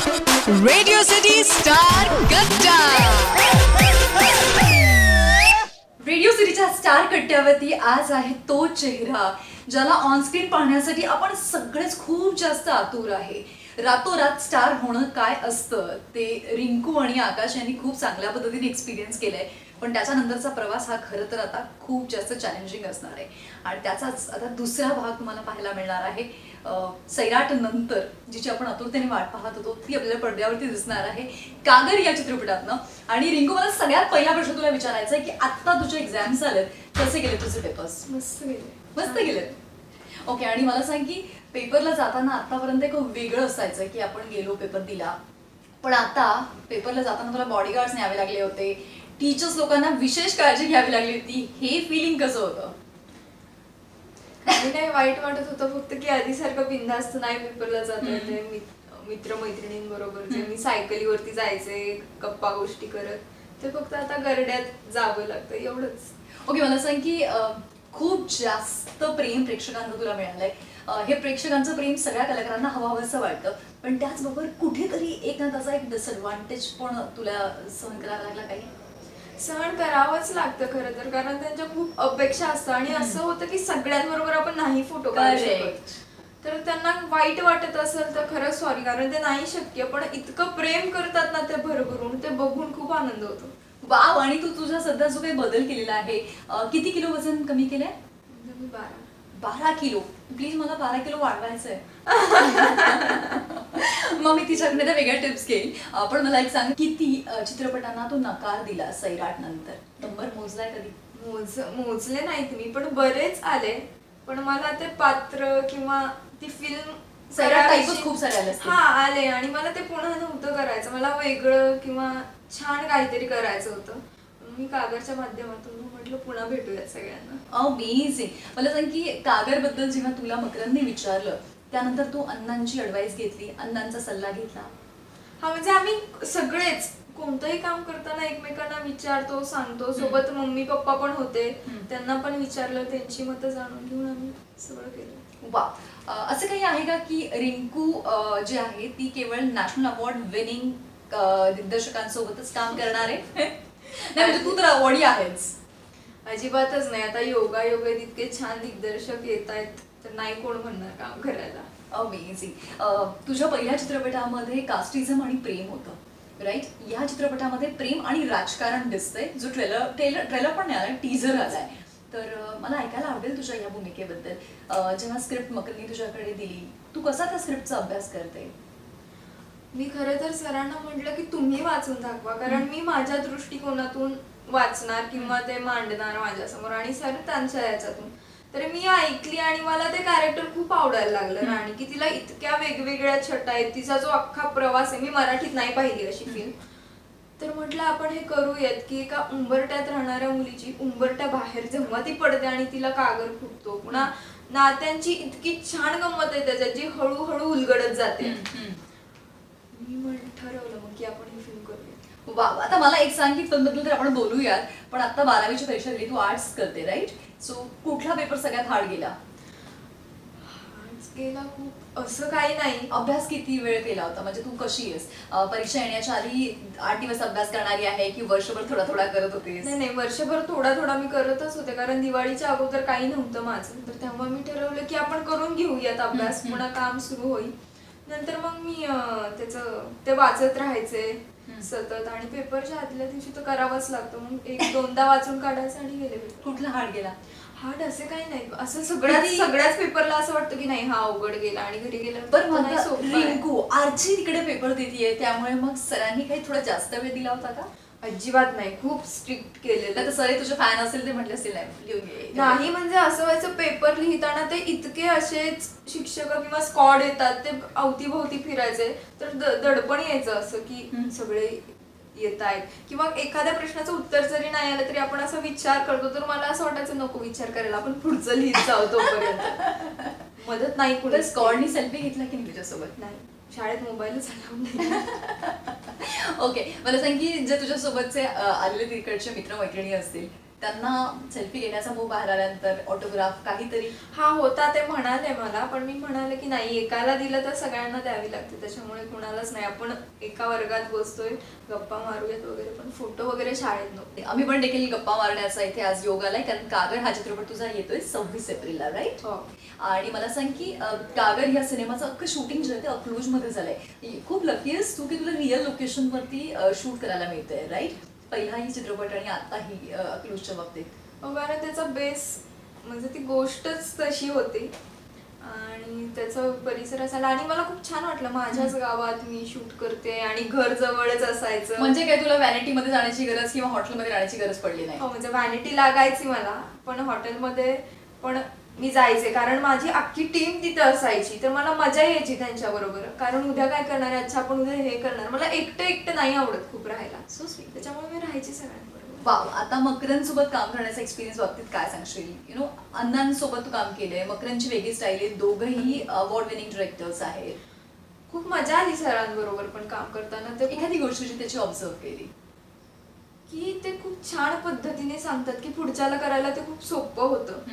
Radio city star कट्टा. Radio सिटीच्या star कट्ट्यावरती आज आहे तो चेहरा ज्याला ऑनस्क्रीन पाहण्यासाठी आपण सगळेच खूप जास्त आतुर आहे. रातोरात स्टार होणं काय असतं ते रिंकू आणि आकाश यांनी खूप चांगल्या पद्धतीने एक्सपिरियन्स केलंय. पण त्याच्यानंतरचा प्रवास हा खरं तर आता खूप जास्त चॅलेंजिंग असणार आहे आणि त्याचाच आता दुसरा भाग तुम्हाला पाहायला मिळणार आहे. सैराट नंतर जिची आपण आतुरतेने वाट पाहत होतो ती आपल्याला पडद्यावरती दिसणार आहे कागर या चित्रपटातनं. आणि रिंकू, मला सगळ्यात पहिला प्रश्न तुला विचारायचा आहे की आत्ता तुझे एक्झाम्स आलेत, कसे गेले तुझे पेपर्स? मस्त गेले. मस्त गेलेत. ओके, आणि मला सांग की पेपरला जाताना आतापर्यंत एक वेगळं असायचं की आपण गेलो पेपर दिला, पण आता पेपरला जाताना तुला बॉडीगार्ड्स न्यावे लागले होते, टीचर्स लोकांना विशेष काळजी घ्यावी लागली होती, हे फिलिंग कसं होतं? काही वाईट वाटत होतं फक्त की आधी सारखं बिनधास्त नाही पेपरला जाता येते. मित्र मैत्रिणींबरोबर जे मी सायकलीवरती जायचे गप्पा गोष्टी करत, ते फक्त आता गरड्यात जावं लागतं एवढंच. ओके, मला सांग की खूप जास्त प्रेम प्रेक्षकांचं तुला मिळालंय. हे प्रेक्षकांचं प्रेम सगळ्या कलाकारांना हवंसं वाटतं, पण त्याचबरोबर कुठेतरी एक ना त्याचा एक डिसएडव्हान्टेज पण तुला सहन करावा लागला. काही सहन करावंच लागतं खरं तर, कारण त्यांच्या खूप अपेक्षा असतात आणि असं होतं की सगळ्यांबरोबर आपण नाही फोटो काढू शकत. तर त्यांना वाईट वाटत असेल तर खरं सॉरी, कारण ते नाही शक्य, पण इतकं प्रेम करतात ना ते भरभरून, ते बघून खूप आनंद होतो. वाव. आणि तू तुझा सध्या जो काही बदल केलेला आहे, किती किलो वजन कमी केलंय? मी 12 किलो. प्लीज मला 12 किलो वाढवायचंय. मग मी तिच्याकडे त्या वेगळ्या टिप्स घेईन. पण मला एक सांग, किती चित्रपटांना तू नकार दिला सैराट नंतर? नंबर मोजलाय कधी? मोजले नाहीत मी, पण बरेच आले. पण मला ते पात्र किंवा ती फिल्म सैराट टाईपच खूप सारे आले. हा आले, आणि मला ते पुन्हा नव्हतं करायचं. मला वेगळं किंवा छान काहीतरी करायचं होतं. मी कागरच्या माध्यमातून म्हटलं पुन्हा भेटूया सगळ्यांना. अमेझिंग. मला सांग की कागर बद्दल जेव्हा तुला मकरंदने विचारलं त्यानंतर तू अण्णांची ऍडवाइस घेतली, अण्णांचा सल्ला घेतला? हा, म्हणजे आम्ही सगळेच कोणतंही काम करताना एकमेकांना विचारतो, सांगतो. सोबत मम्मी पप्पा पण होते, त्यांना पण विचारलं, त्यांची मतं जाणून घेऊन आम्ही सगळं केलं. वा. असं काही आहे का की रिंकू जी आहे ती केवळ नॅशनल अवॉर्ड विनिंग दिग्दर्शकांसोबतच काम करणार आहे? नाही, म्हणजे तू तर अवॉर्डी आहेच. अजिबातच नाही. आता योगायोगात इतके छान दिग्दर्शक येत आहेत, तर नाही कोण म्हणणार काम करायला. अमेझिंग. तुझ्या पहिल्या चित्रपटामध्ये कास्टिझम आणि प्रेम होतं, राईट? या चित्रपटामध्ये प्रेम आणि राजकारण दिसतंय, जो ट्रेलर पण नाही आलाय, टीझर आलाय. तर मला ऐकायला आवडेल तुझ्या या भूमिकेबद्दल. जेव्हा स्क्रिप्ट मकरंदने तुझ्याकडे दिली, तू कसा त्या स्क्रिप्टचा अभ्यास करते? मी खरं तर सरांना म्हटलं की तुम्ही वाचून दाखवा, कारण मी माझ्या दृष्टिकोनातून वाचणार किंवा ते मांडणार माझ्यासमोर, आणि सर त्यांच्या याच्यातून. तर मी ऐकली आणि मला ते कॅरेक्टर खूप आवडायला लागलं. राणी की तिला इतक्या वेगवेगळ्या छटा आहेत, तिचा जो अख्खा प्रवास आहे, मी मराठीत नाही पाहिली अशी फिल्म. तर म्हटलं आपण हे करूयात की एका उंबरट्यात राहणाऱ्या मुलीची उंबरट्या बाहेर जेव्हा ती पडते आणि तिला कागर फुटतो, पुन्हा नात्यांची इतकी छान गंमत आहे त्याच्यात जी हळूहळू उलगडत जाते. मी ठरवलं मग की आपण ही फिल्म करूया. वा. आता मला एक सांग की फिल्मबद्दल तर आपण बोलूयात, पण आता 12वीची परीक्षा दिली, तू आर्ट्स करते, राईट? सो कुठला पेपर सगळ्यात हार्ड गेला? गेला खूप असं काही नाही. अभ्यास किती वेळ केला होता? म्हणजे तू कशी आहेस? परीक्षा येण्याच्या आधी 8 दिवस अभ्यास करणारी आहे की वर्षभर थोडा थोडा करत होतेस? नाही, वर्षभर थोडा थोडा मी करतच होते, कारण दिवाळीच्या अगोदर काही नव्हतं माझं. तर तेव्हा मी ठरवलं की आपण करून घेऊयात अभ्यास, पुन्हा काम सुरू होईल. नंतर मग मी ते वाचत राहायचे सतत, आणि पेपरच्या आदल्या दिवशी तर करावंच लागतं. मग 1-2दा वाचून काढायचं आणि गेले पेपर. कुठला हार्ड गेला? हार्ड असे काही नाही, असं सगळ्याच पेपरला असं वाटतं की नाही हा अवघड गेला, आणि घरी गेलं पण रिंकू आर्ची तिकडे पेपर देतीये, त्यामुळे मग सरांनी काही थोडा जास्त वेळ दिला होता का? अजिबात नाही, खूप स्ट्रिक्ट केलेलं. तर सर तुझे फॅन असेल ते म्हटले असतील नाही, म्हणजे असं व्हायचं पेपर लिहिताना ते इतके असेच शिक्षक किंवा स्क्वॉड येतात, ते अवतीभोवती फिरायचे, तर दडपण यायचं असं की सगळे येत आहेत, किंवा एखाद्या प्रश्नाचं उत्तर जरी नाही आलं तरी आपण असा विचार करतो. तर मला असं वाटायचं नको विचार करायला, आपण पुढचं लिहित जाऊ तोपर्यंत. मदत नाही कुठे. स्क्वॉडनी सेल्फी घेतला की नाही तुझ्यासोबत? नाही, शाळेत मोबाईलच अलाउड नाही. ओके, मला सांग की जे तुझ्यासोबतचे आलेले तिकडचे मित्रमैत्रिणी असतील त्यांना सेल्फी घेण्याचा मोह बाहेर आल्यानंतर ऑटोग्राफ काहीतरी? हा होता, ते म्हणाले मला, पण मी म्हणाले की नाही, एकाला दिलं तर सगळ्यांना द्यावी लागते, त्याच्यामुळे कुणालाच नाही. आपण एका वर्गात बसतोय, गप्पा मारूयात वगैरे, पण फोटो वगैरे शाळेत नव्हते. आम्ही पण देखील गप्पा मारण्याचा इथे आज योग आलाय, कारण कागर हा चित्रपट तुझा येतोय 26 एप्रिलला, राईट? हो. आणि मला सांग की कागर या सिनेमाचं अख्खं शूटिंग जे आहे ते अकलूज मध्ये झालंय. खूप लकी आहेस तू की तुला रिअल लोकेशन वरती शूट करायला मिळतंय, राईट? पहिलाही चित्रपट आणि आताही अकलूजच्या बाबतीत. कारण त्याचा बेस म्हणजे ती गोष्टच तशी होती आणि त्याचा परिसर असायला, आणि मला खूप छान वाटलं माझ्याच गावात मी शूट करते आणि घर जवळच असायचं. म्हणजे काय तुला व्हॅनिटी मध्ये जाण्याची गरज किंवा हॉटेलमध्ये राहण्याची गरज पडली नाही? हो, म्हणजे व्हॅनिटी लागायची मला, पण हॉटेलमध्ये पण मी जायचे, कारण माझी अख्खी टीम तिथे असायची, तर मला मजा यायची त्यांच्याबरोबर. कारण उद्या काय करणार आहे, अच्छा आपण उद्या हे करणार. मला एकटं नाही आवडत खूप राहायला, सो स्वीट. त्याच्यामुळे मी राहायची सगळ्यांबरोबर. वाव. आता मकरन सोबत काम करण्याचा एक्सपिरियन्स बाबतीत काय सांगशील? यु नो, अण्णांसोबत तू काम केलंय, मकरनची वेगळी स्टाईल आहे, दोघंही अवॉर्ड विनिंग डिरेक्टर्स आहेत. खूप मजा आली सरांबरोबर पण काम करताना. ते एखादी गोष्ट जी त्याची ऑब्झर्व केली? की ते खूप छान पद्धतीने सांगतात की पुढच्याला करायला ते खूप सोपं होतं,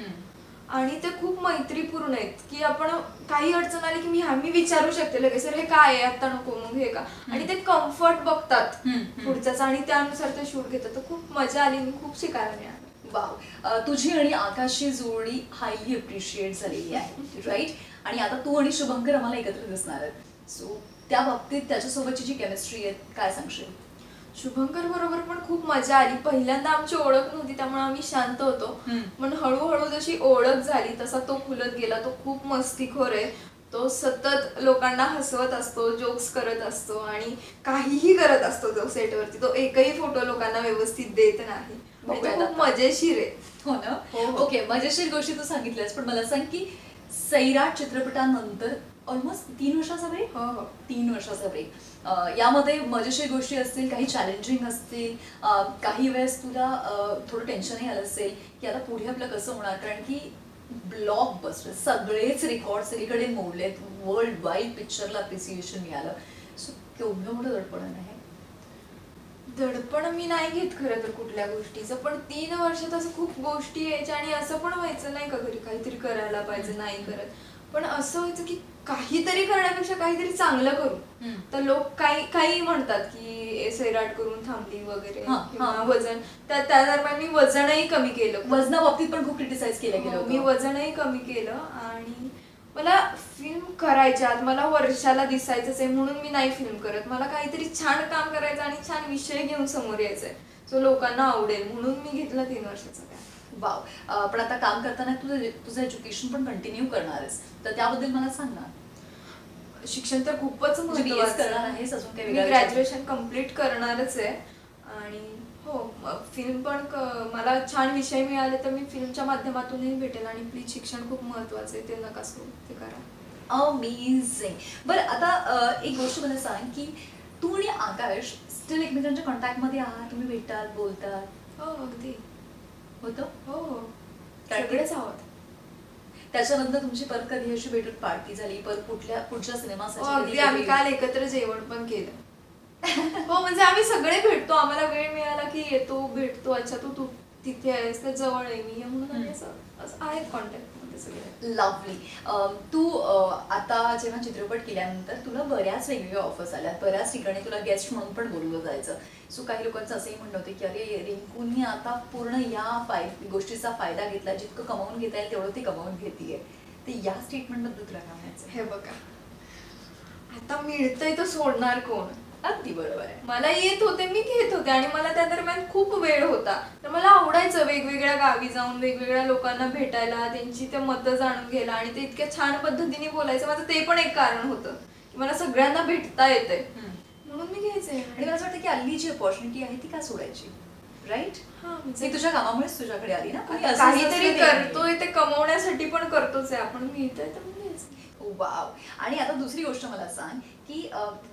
आणि ते खूप मैत्रीपूर्ण आहेत, की आपण काही अडचण आली की मी विचारू शकते लगेच, सर हे काय आहे, आता नको, मग हे का, आणि ते कम्फर्ट बघतात पुढच्याचा आणि त्यानुसार ते शूट घेतात. तर खूप मजा आली, खूप शिकायला मिळालं. वाव. तुझी आणि आकाशची जोडी हायली अप्रिशिएट झालेली आहे, राईट? आणि आता तू आणि शुभंकर आम्हाला एकत्र दिसणार आहेत, सो त्या बाबतीत त्याच्यासोबतची जी केमिस्ट्री आहे काय सांगशील? शुभंकर बरोबर पण खूप मजा आली. पहिल्यांदा आमची ओळख नव्हती, त्यामुळे आम्ही शांत होतो, पण हळूहळू जशी ओळख झाली तसा तो फुलत गेला. तो खूप मस्तीखोर आहे, तो सतत लोकांना हसवत असतो, जोक्स करत असतो आणि काहीही करत असतो तो सेटवरती. तो एकही फोटो लोकांना व्यवस्थित देत नाही, खूप मजेशीर आहे. हो ना? ओके, मजेशीर गोष्टी तू सांगितल्यास, पण मला सांग की सैराट चित्रपटानंतर ऑलमोस्ट 3 वर्षाचा ब्रेक. हो हो, 3 वर्षाचा ब्रेक. यामध्ये मजेशीर गोष्टी असतील, काही चॅलेंजिंग असतील, काही वेळेस तुला थोडं टेन्शनही आलं असेल की आता पुढे आपलं कसं होणार, कारण की ब्लॉकबस्टर सगळेच रेकॉर्ड सगळीकडे मोडलेत, वर्ल्ड वाईड पिक्चरला अप्रिसिएशन मिळालं, सो केवढं मोठं दडपण आहे? दडपण मी नाही घेत खरं तर कुठल्या गोष्टीचं, पण 3 वर्षात असं खूप गोष्टी यायच्या आणि असं पण व्हायचं नाही का घरी काहीतरी करायला पाहिजे, नाही करत, पण असं व्हायचं की काहीतरी करण्यापेक्षा काहीतरी चांगलं करू. तर लोक काही म्हणतात की सैराट करून थांबली वगैरे, वजन, त्या दरम्यान मी वजनही कमी केलं. वजनाबाबतीत पण खूप क्रिटिसाइज केलं गेलं. मी वजनही कमी केलं आणि मला फिल्म करायच्यात, मला वर्षाला दिसायचंच आहे म्हणून मी नाही फिल्म करत. मला काहीतरी छान काम करायचं आणि छान विषय घेऊन समोर यायचंय, जो लोकांना आवडेल, म्हणून मी घेतलं 3 वर्षाचा. वाव. पण आता काम करताना तुझं एज्युकेशन पण कंटिन्यू करणार आहेस, तर त्याबद्दल मला सांग ना. शिक्षण तर खूपच महत्त्वाचं करणार आहेस, अजून काही? मी ग्रॅज्युएशन कम्प्लीट करणारच आहे आणि हो, फिल्म पण मला छान विषय मिळाले तर मी फिल्मच्या माध्यमातूनही भेटेल. आणि प्लीज शिक्षण खूप महत्त्वाचं आहे, ते नका सोडू, ते करा. अमेझिंग. बरं, आता एक गोष्ट मला सांग की तू आणि आकाश स्टील एकमेकांच्या कॉन्टॅक्टमध्ये आहात, तुम्ही भेटतात, बोलतात? हो, अगदी होतं. हो हो, सगळेच आहोत. त्याच्यानंतर तुमची परत कधी अशी भेटून पार्टी झाली, परत पुढच्या सिनेमासाठी? अगदी, आम्ही काल एकत्र जेवण पण केलं. हो, म्हणजे आम्ही सगळे भेटतो, आम्हाला वेळ मिळाला की येतो, भेटतो. अच्छा तू तिथे आहेस, तर जवळ आहे मी, म्हणून आम्ही असं आहेत कॉन्टॅक्ट मध्ये सगळे. लवली. तू आता जेव्हा चित्रपट केल्यानंतर तुला बऱ्याच वेगवेगळ्या ऑफर्स आल्या, बऱ्याच ठिकाणी तुला गेस्ट म्हणून पण बोलवलं जायचं. सो काही लोकांचं असंही म्हणणं होतं की अरे रिंकूंनी आता पूर्ण या गोष्टीचा फायदा घेतला, जितकं कमावून घेता येईल तेवढं ती कमावून घेतीये. तर या स्टेटमेंटबद्दल तुला काय म्हणायचं? हे बघा, आता मिळतंय तर सोडणार कोण? अगदी बरोबर आहे. मला येत होते, मी घेत होते, आणि मला त्या दरम्यान खूप वेळ होता, तर मला आवडायचं वेगवेगळ्या गावी जाऊन वेगवेगळ्या लोकांना भेटायला, त्यांची ते मतं जाणून घ्यायला आणि ते इतक्या छान पद्धतीने बोलायचं. माझं ते पण एक कारण होतं की मला सगळ्यांना भेटता येते, म्हणून मी घ्यायचे. आणि मला असं वाटतं की आली जी अपॉर्च्युनिटी आहे ती का सोडायची, राईट? हा, मी तुझ्या कामामुळेच तुझ्याकडे आली ना. काहीतरी करतोय ते कमवण्यासाठी पण करतोच आहे आपण, मिळतंय तर वाव. आणि आता दुसरी गोष्ट मला सांग की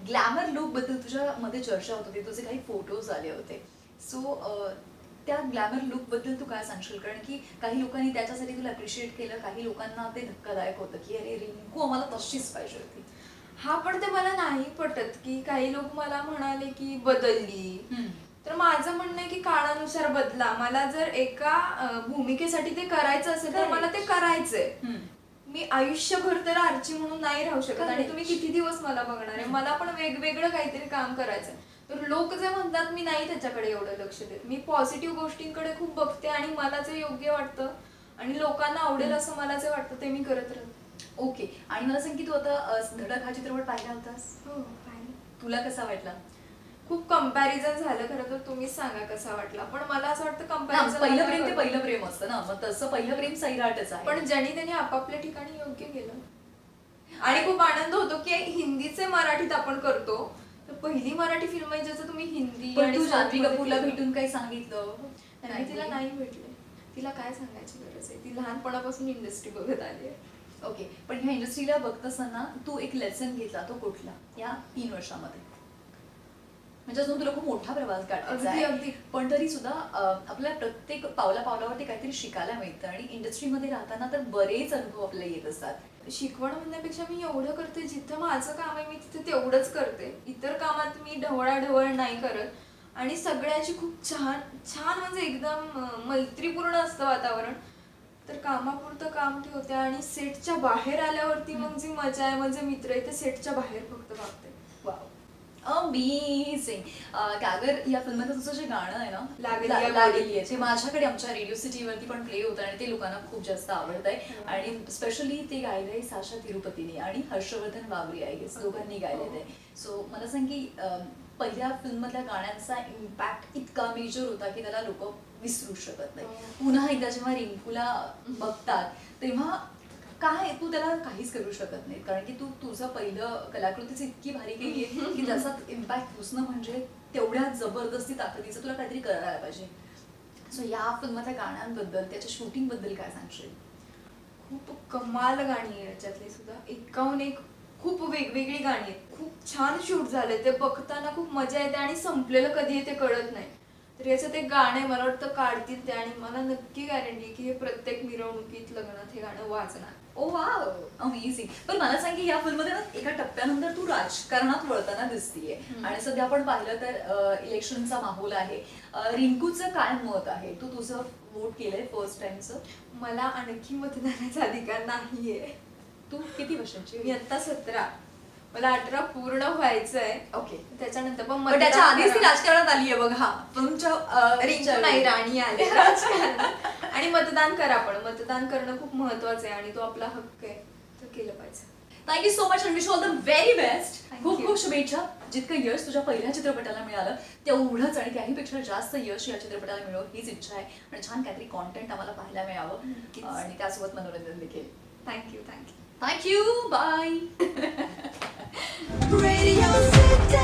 ग्लॅमर लुक बद्दल तुझ्या मध्ये चर्चा होत होती, तुझे काही फोटोज आले होते, सो त्या ग्लॅमर लुक बद्दल तू काय सांगशील? कारण की काही लोकांनी त्याच्यासाठी तुला अप्रिशिएट केलं, काही लोकांना ते धक्कादायक होतं की अरे रिंकू आम्हाला तशीच पाहिजे होती. हा, पण ते मला नाही पटत की काही लोक मला म्हणाले की बदलली, तर माझं म्हणणं आहे की काळानुसार बदला. मला जर एका भूमिकेसाठी ते करायचं असेल तर मला ते करायचंय. मी आयुष्यभर तर आर्ची म्हणून नाही राहू शकत आणि तुम्ही किती दिवस मला बघणार आहे. मला पण वेगवेगळं काहीतरी काम करायचंय. तर लोक जे म्हणतात मी नाही त्याच्याकडे एवढं लक्ष देत. मी पॉझिटिव्ह गोष्टींकडे खूप बघते आणि मला जे योग्य वाटतं आणि लोकांना आवडेल असं मला जे वाटतं ते मी करत राहते. ओके. आणि मला सांग की तू आता धडक हा चित्रपट पाहिला होतास? हो पाहिलं. तुला कसा वाटला? खूप कंपॅरिझन झालं. खरं तर तुम्हीच सांगा कसा वाटला. पण मला असं वाटतं कंपॅरिझन पहिलं प्रेम ते पहिलं प्रेम असतं ना, मग तसं पहिलं प्रेम सैराटच आहे. पण ज्यांनी त्यांनी आपापल्या ठिकाणी योग्य केलं आणि खूप आनंद होतो की हिंदीचे मराठीत आपण करतो. तर पहिली मराठी फिल्म आहे ज्याचं तुम्ही हिंदी पण तू जान्हवी कपूरला भेटून काही सांगितलं? नाही, तिला नाही भेटले. तिला काय सांगायची गरज आहे. ती लहानपणापासून इंडस्ट्री बघत आली आहे. ओके. पण ह्या इंडस्ट्रीला बघत असताना तू एक लेसन घेतला, तो कुठला या 3 वर्षामध्ये? म्हणजे अजून तुला खूप मोठा प्रवास गाठायचा आहे, पण तरी सुद्धा आपल्या प्रत्येक पावलापावलावरती काहीतरी शिकायला मिळतं आणि इंडस्ट्रीमध्ये राहताना तर बरेच अनुभव आपल्याला येत असतात. शिकवण म्हणण्यापेक्षा मी एवढं करते जिथं माझं काम आहे मी तिथे तेवढंच करते. इतर कामात मी ढवळाढवळ नाही करत आणि सगळ्याची खूप छान छान म्हणजे एकदम मैत्रीपूर्ण असतं वातावरण. तर कामापुरतं काम ठेवते आणि सेटच्या बाहेर आल्यावरती मग जी मजा आहे म्हणजे मित्र आहे ते सेटच्या बाहेर फक्त बघते. Wow, amazing. कागर या फिल्ममध्ये तुझं जे गाणं आहे ना, लागली आहे, ते माझ्याकडे आमच्या रेडिओ सिटीवरती पण प्ले होतं आणि ते लोकांना खूप जास्त आवडत आहे. आणि स्पेशली ते गायलंय साशा तिरुपतीने आणि हर्षवर्धन वावरी आहे, दोघांनी गायलेलं आहे. सो मला सांग की पहिल्या फिल्ममधल्या गाण्यांचा इम्पॅक्ट इतका मेजर होता की त्याला लोक विसरू शकत नाही. पुन्हा एकदा जेव्हा रिंकूला बघतात तेव्हा काय तू त्याला काहीच करू शकत नाही, कारण की तू तुझं पहिलं कलाकृतीच इतकी भारी केली आहे की त्याचा इम्पॅक्ट पुसणं म्हणजे तेवढ्या जबरदस्ती ताकदीचं तुला काहीतरी करायला पाहिजे. सो या फिल्मच्या गाण्यांबद्दल, त्याच्या शूटिंग बद्दल काय सांगशील? खूप कमाल गाणी आहे याच्यातली सुद्धा. 51 खूप वेगवेगळी गाणी आहेत. खूप छान शूट झाले. ते बघताना खूप मजा येते आणि संपलेलं कधी आहे ते कळत नाही. तर याचं ते गाणे मला वाटतं काढतील ते आणि मला नक्की गॅरंटी की हे प्रत्येक मिरवणुकीत लग्नात हे गाणं वाजणार. ओ वाव, अमेझिंग. पण मला सांग की या फिल्ममध्ये ना एका टप्प्यानंतर तू राजकारणात वळताना दिसतीये आणि सध्या आपण पाहिलं तर इलेक्शनचा माहोल आहे. रिंकूचं काय मत आहे? तू तुझं वोट केलंय फर्स्ट टाइमचं? मला आणखी मतदानाचा अधिकार नाहीये. तू किती वर्षांची? मी आता 17. मला 18 पूर्ण व्हायचंय. ओके. त्याच्यानंतर पण त्याच्या आधीच ती राजकारणात आली आहे बघ. हा, रिंकू नाही, राणी आली राजकारणात. आणि मतदान करा. पण मतदान करणं खूप महत्वाचं आहे आणि तो आपला हक्क आहे, तर केलं पाहिजे. Thank you so much and wish all the very best. खूप खूप शुभेच्छा. जितकं यश तुझ्या पहिल्या चित्रपटाला मिळालं तेवढंच आणि त्याहीपेक्षा जास्त यश या चित्रपटाला मिळावं हीच इच्छा आहे आणि छान काहीतरी कॉन्टेंट आम्हाला पाहायला मिळावं आणि त्यासोबत मनोरंजन देखील. Thank you. Thank you. Bye. Radio City.